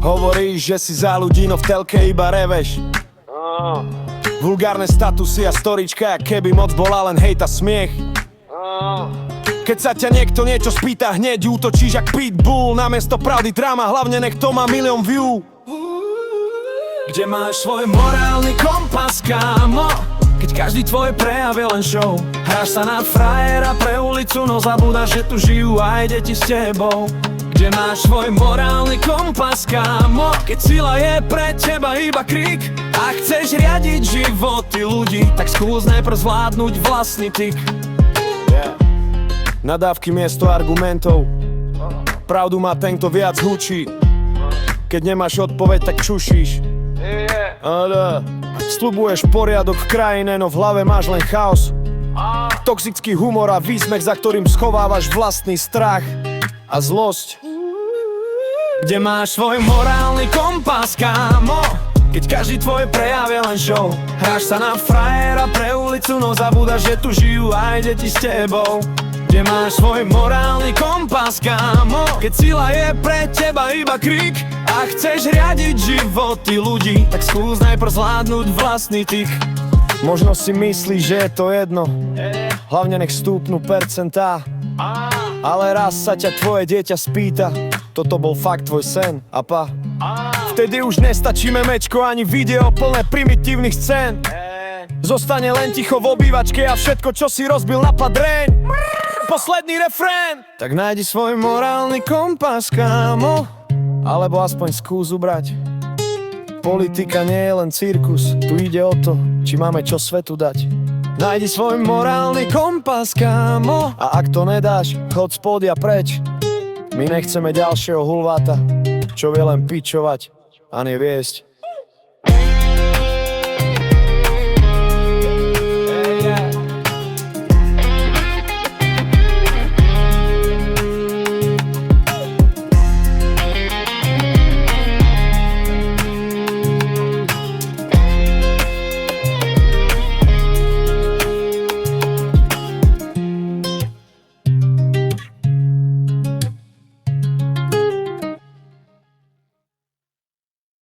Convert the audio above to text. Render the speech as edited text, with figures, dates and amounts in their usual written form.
Hovoríš, že si za ľudí, no v telke iba reveš. Vulgárne statusy a storička, jak keby moc bola len hejt a smiech. Keď sa ťa niekto niečo spýta, hneď útočíš jak pitbull. Namiesto pravdy drama, hlavne nech to má milión view. Kde máš svoj morálny kompas, kámo? Keď každý tvoj prejav je len show. Hráš sa na frajera pre ulicu, no zabúdaš, že tu žijú aj deti s tebou. Kde máš svoj morálny kompas, kámo? Keď sila je pre teba iba krik. Ak chceš riadiť životy ľudí, tak skús najprv zvládnuť vlastný tik. Nadávky miesto argumentov. Pravdu má ten, kto viac hučí. Keď nemáš odpoveď, tak čušíš. Sľubuješ poriadok v krajine, no v hlave máš len chaos. Toxický humor a výsmech, za ktorým schovávaš vlastný strach a zlosť. Kde máš svoj morálny kompas, kámo? Keď každý tvoj prejav je len show. Hráš sa na frajera pre ulicu, no zabúdaš, že tu žijú aj deti s tebou. Kde máš svoj morálny kompas, kámo? Keď sila je pre teba iba krik. A chceš riadiť životy ľudí, tak skús najprv zvládnuť vlastný tik. Možno si myslíš, že je to jedno, hlavne nech stúpnú percentá. Ale raz sa ťa tvoje dieťa spýta, toto bol fakt tvoj sen, a pa. Vtedy už nestačí memečko ani video plné primitívnych scén. Zostane len ticho v obývačke a všetko, čo si rozbil, na padreň. Posledný refrén. Tak nájdi svoj morálny kompas, kámo, alebo aspoň skús ubrať. Politika nie je len cirkus, tu ide o to, či máme čo svetu dať. Nájdi svoj morálny kompas, kámo, a ak to nedáš, chod z pódia preč. My nechceme ďalšieho hulváta, čo vie len pičovať a neviesť.